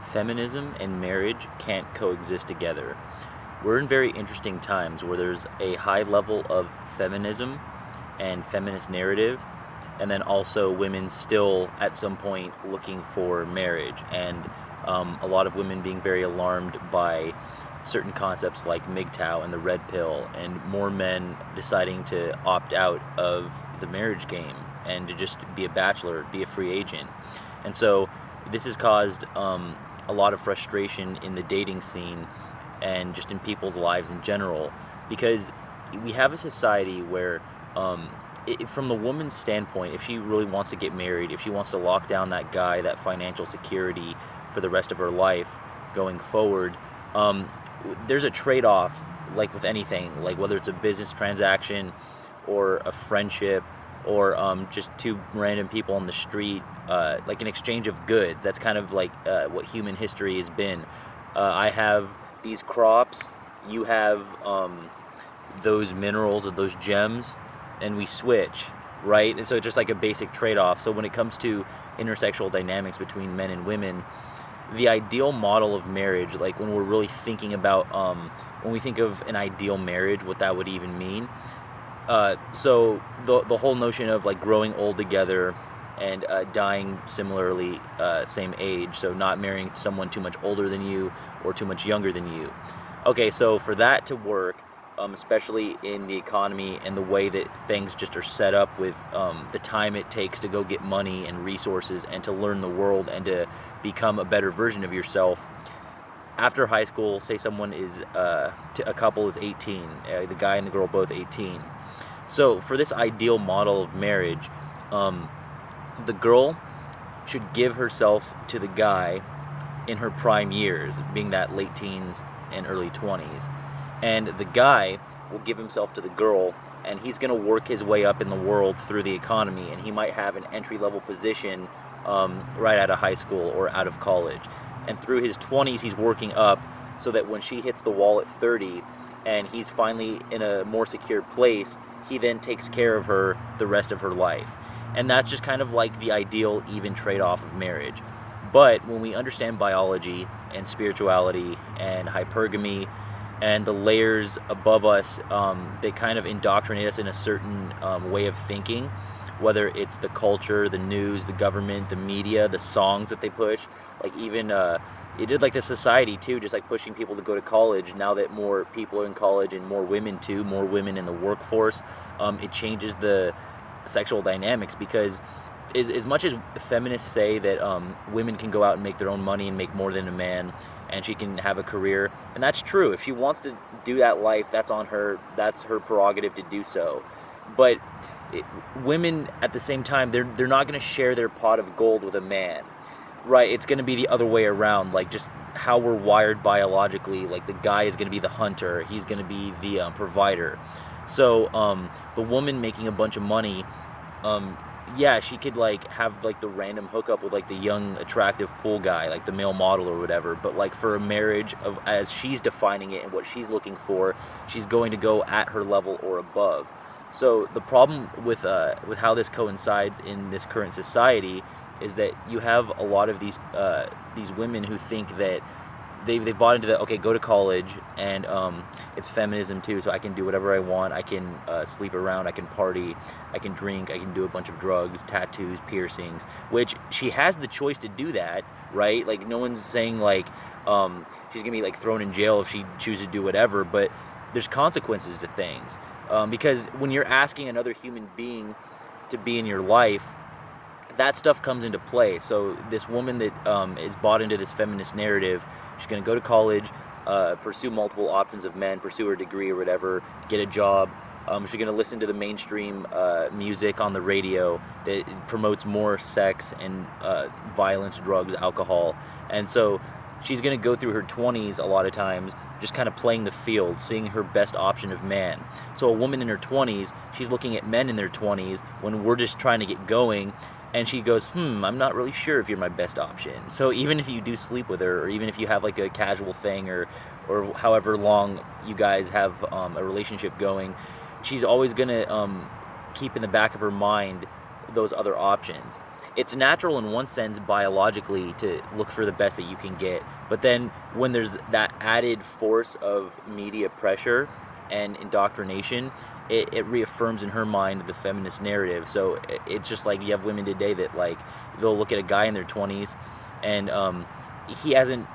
feminism and marriage can't coexist together. We're in very interesting times where there's a high level of feminism and feminist narrative, and then also women still at some point looking for marriage, and a lot of women being very alarmed by certain concepts like MGTOW and the red pill, and more men deciding to opt out of the marriage game and to just be a bachelor, be a free agent. And so this has caused a lot of frustration in the dating scene and just in people's lives in general, because we have a society where from the woman's standpoint, if she really wants to get married, if she wants to lock down that guy, that financial security for the rest of her life going forward, there's a trade-off, like with anything, like whether it's a business transaction or a friendship or just two random people on the street, like an exchange of goods. That's kind of like what human history has been. I have these crops, you have those minerals or those gems, and we switch, right? And so it's just like a basic trade-off. So when it comes to intersexual dynamics between men and women, the ideal model of marriage, like when we're really thinking about, when we think of an ideal marriage, what that would even mean. So the whole notion of like growing old together and dying similarly, same age, so not marrying someone too much older than you or too much younger than you. Okay, so for that to work, especially in the economy and the way that things just are set up with the time it takes to go get money and resources and to learn the world and to become a better version of yourself. After high school, say someone is, a couple is 18, the guy and the girl both 18. So for this ideal model of marriage, the girl should give herself to the guy in her prime years, being that late teens and early 20s. And the guy will give himself to the girl, and he's going to work his way up in the world through the economy, and he might have an entry-level position right out of high school or out of college. And through his 20s, he's working up so that when she hits the wall at 30 and he's finally in a more secure place, he then takes care of her the rest of her life. And that's just kind of like the ideal even trade-off of marriage. But when we understand biology and spirituality and hypergamy and the layers above us, they kind of indoctrinate us in a certain way of thinking, whether it's the culture, the news, the government, the media, the songs that they push, like even it did like the society too, just like pushing people to go to college. Now that more people are in college and more women too, more women in the workforce, it changes the sexual dynamics, because as much as feminists say that women can go out and make their own money and make more than a man, and she can have a career, and that's true. If she wants to do that life, that's on her. That's her prerogative to do so. But women, at the same time, they're not going to share their pot of gold with a man, right? It's going to be the other way around. Like just how we're wired biologically. Like the guy is going to be the hunter. He's going to be the provider. So the woman making a bunch of money, yeah, she could like have like the random hookup with like the young attractive pool guy, like the male model or whatever. But like for a marriage of as she's defining it and what she's looking for, she's going to go at her level or above. So the problem with how this coincides in this current society is that you have a lot of these women who think that they bought into that. Okay, go to college, and it's feminism too, so I can do whatever I want. I can sleep around, I can party, I can drink, I can do a bunch of drugs, tattoos, piercings, which she has the choice to do that, right? Like no one's saying like she's gonna be like thrown in jail if she chooses to do whatever, but there's consequences to things, because when you're asking another human being to be in your life, that stuff comes into play. So this woman that is bought into this feminist narrative, she's going to go to college, pursue multiple options of men, pursue her degree or whatever, get a job. She's going to listen to the mainstream music on the radio that promotes more sex and violence, drugs, alcohol. And so she's going to go through her 20s a lot of times just kind of playing the field, seeing her best option of man. So a woman in her 20s, she's looking at men in their 20s when we're just trying to get going, and she goes, I'm not really sure if you're my best option. So even if you do sleep with her, or even if you have like a casual thing, or however long you guys have a relationship going, she's always going to keep in the back of her mind those other options. It's natural in one sense biologically to look for the best that you can get, but then when there's that added force of media pressure and indoctrination, it reaffirms in her mind the feminist narrative. So it's just like you have women today that like they'll look at a guy in their 20s and he hasn't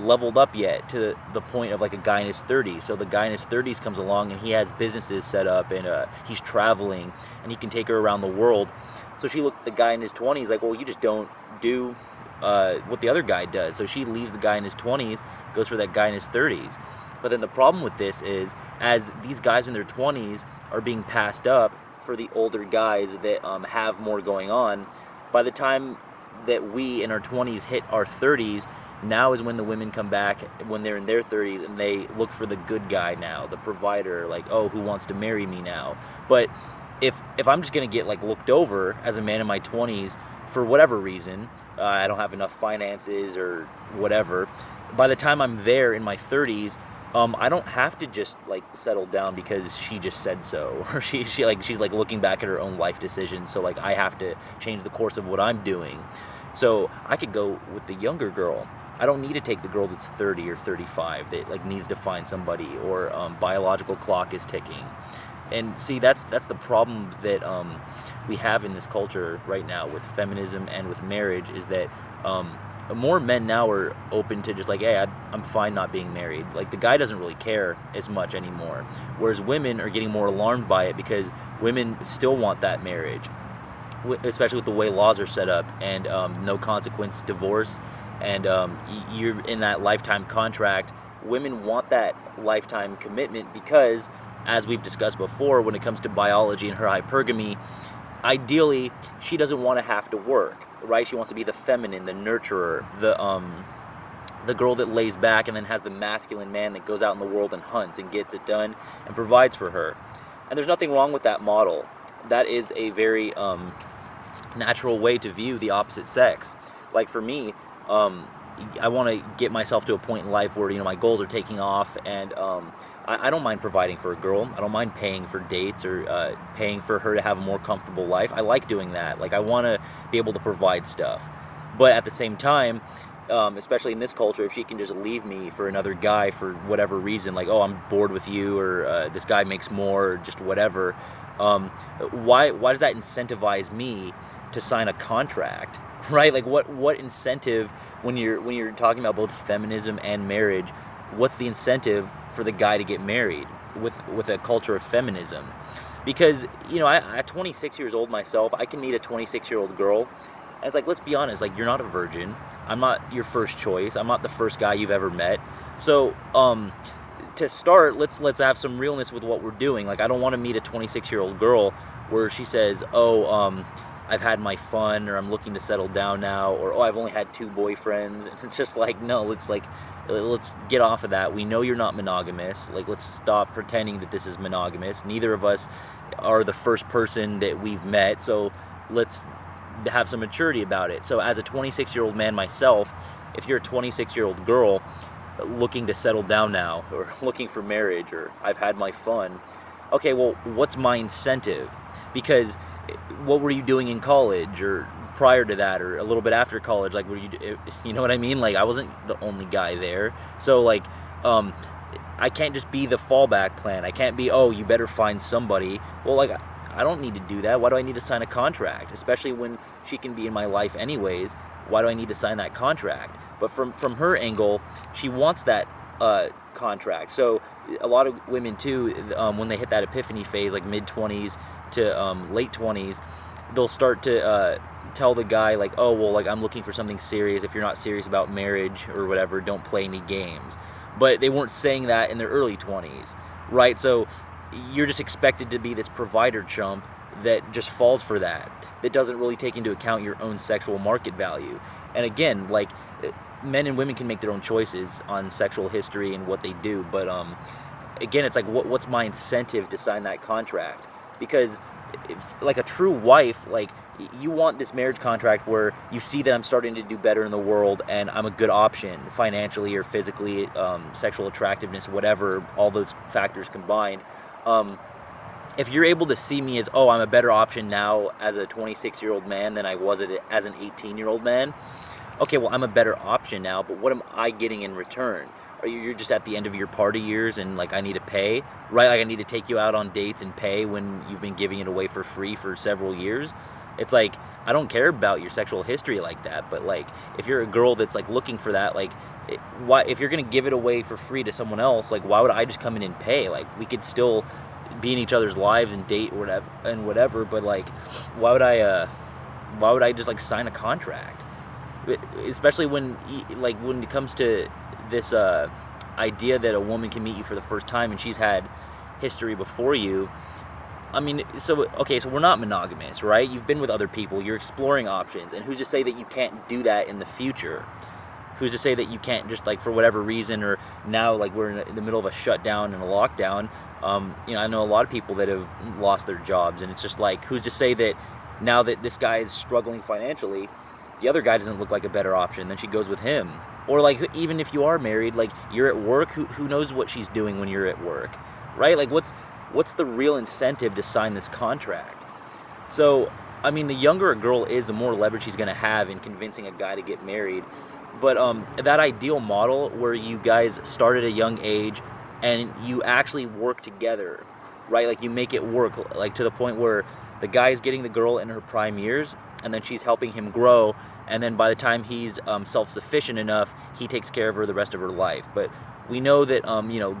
leveled up yet to the point of like a guy in his 30s. So the guy in his 30s comes along and he has businesses set up and he's traveling and he can take her around the world. So she looks at the guy in his 20s like, well, you just don't do what the other guy does. So she leaves the guy in his 20s, goes for that guy in his 30s. But then the problem with this is, as these guys in their 20s are being passed up for the older guys that have more going on, by the time that we in our 20s hit our 30s, now is when the women come back when they're in their 30s and they look for the good guy now, the provider, like, oh, who wants to marry me now? But if I'm just gonna get like looked over as a man in my 20s for whatever reason, I don't have enough finances or whatever, by the time I'm there in my 30s, I don't have to just like settle down because she just said so, or she's like looking back at her own life decisions. So like I have to change the course of what I'm doing. So I could go with the younger girl. I don't need to take the girl that's 30 or 35 that like needs to find somebody, or biological clock is ticking. And see, that's the problem that we have in this culture right now with feminism and with marriage, is that more men now are open to just like, hey, I'm fine not being married. Like the guy doesn't really care as much anymore. Whereas women are getting more alarmed by it because women still want that marriage, especially with the way laws are set up and no consequence divorce. And you're in that lifetime contract. Women want that lifetime commitment because, as we've discussed before, when it comes to biology and her hypergamy, ideally, she doesn't want to have to work, right? She wants to be the feminine, the nurturer, the girl that lays back and then has the masculine man that goes out in the world and hunts and gets it done and provides for her. And there's nothing wrong with that model. That is a very natural way to view the opposite sex. Like for me, I want to get myself to a point in life where, my goals are taking off, and I don't mind providing for a girl. I don't mind paying for dates or paying for her to have a more comfortable life. I like doing that. Like I want to be able to provide stuff. But at the same time, especially in this culture, if she can just leave me for another guy for whatever reason, like, oh, I'm bored with you, or this guy makes more, or just whatever, why does that incentivize me to sign a contract? Right? Like what incentive, when you're talking about both feminism and marriage, what's the incentive for the guy to get married with a culture of feminism? Because at 26 years old myself, I can meet a 26-year-old girl, and it's like, let's be honest, like, you're not a virgin. I'm not your first choice. I'm not the first guy you've ever met. So to start, let's have some realness with what we're doing. Like, I don't want to meet a 26-year-old girl where she says, oh, I've had my fun, or I'm looking to settle down now, or, oh, I've only had 2 boyfriends. And it's just like, no, let's get off of that. We know you're not monogamous. Like, let's stop pretending that this is monogamous. Neither of us are the first person that we've met, so let's have some maturity about it. So as a 26-year-old man myself, if you're a 26-year-old girl looking to settle down now, or looking for marriage, or I've had my fun, okay, well, what's my incentive? Because what were you doing in college, or prior to that, or a little bit after college? Like, you know what I mean? Like, I wasn't the only guy there. So like, I can't just be the fallback plan. I can't be, oh, you better find somebody. Well, like, I don't need to do that. Why do I need to sign a contract? Especially when she can be in my life anyways. Why do I need to sign that contract? But from her angle, she wants that contract. So a lot of women too, when they hit that epiphany phase, like mid-20s to late 20s, they'll start to tell the guy, like, oh, well, like, I'm looking for something serious. If you're not serious about marriage or whatever, don't play any games. But they weren't saying that in their early 20s, right? So you're just expected to be this provider chump that just falls for that doesn't really take into account your own sexual market value. And again, like, men and women can make their own choices on sexual history and what they do, but again, it's like, what's my incentive to sign that contract? Because if, like, a true wife, like, you want this marriage contract where you see that I'm starting to do better in the world and I'm a good option financially or physically, sexual attractiveness, whatever, all those factors combined. if you're able to see me as, oh, I'm a better option now as a 26-year-old man than I was as an 18-year-old man, okay, well, I'm a better option now, but what am I getting in return? Are you're just at the end of your party years and like I need to pay, right? Like I need to take you out on dates and pay when you've been giving it away for free for several years. It's like I don't care about your sexual history like that, but like if you're a girl that's like looking for that, like why if you're gonna give it away for free to someone else, like why would I just come in and pay? Like we could still be in each other's lives and date or whatever, but like why would I just like sign a contract? Especially when when it comes to this idea that a woman can meet you for the first time and she's had history before you. I mean, so okay, so we're not monogamous, right? You've been with other people, you're exploring options, and who's to say that you can't do that in the future? Who's to say that you can't just like for whatever reason, or now like we're in the middle of a shutdown and a lockdown. I know a lot of people that have lost their jobs, and it's just like who's to say that now that this guy is struggling financially, the other guy doesn't look like a better option, then she goes with him. Or like even if you are married, like you're at work, who knows what she's doing when you're at work, right? Like what's the real incentive to sign this contract? So I mean, the younger a girl is, the more leverage she's going to have in convincing a guy to get married. But that ideal model where you guys start at a young age and you actually work together, right? Like you make it work, like to the point where the guy is getting the girl in her prime years, and then she's helping him grow. And then by the time he's self-sufficient enough, he takes care of her the rest of her life. But we know that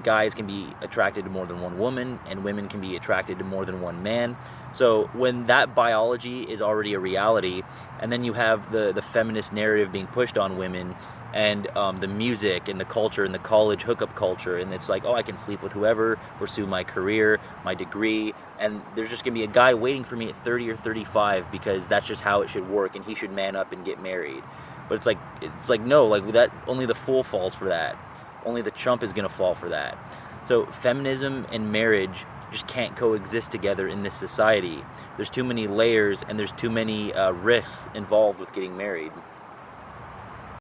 guys can be attracted to more than one woman, and women can be attracted to more than one man. So when that biology is already a reality, and then you have the feminist narrative being pushed on women, and the music and the culture and the college hookup culture, and it's like, oh, I can sleep with whoever, pursue my career, my degree, and there's just gonna be a guy waiting for me at 30 or 35 because that's just how it should work, and he should man up and get married. But it's like no, like that only the fool falls for that. Only the chump is gonna fall for that. So feminism and marriage just can't coexist together in this society. There's too many layers and there's too many risks involved with getting married.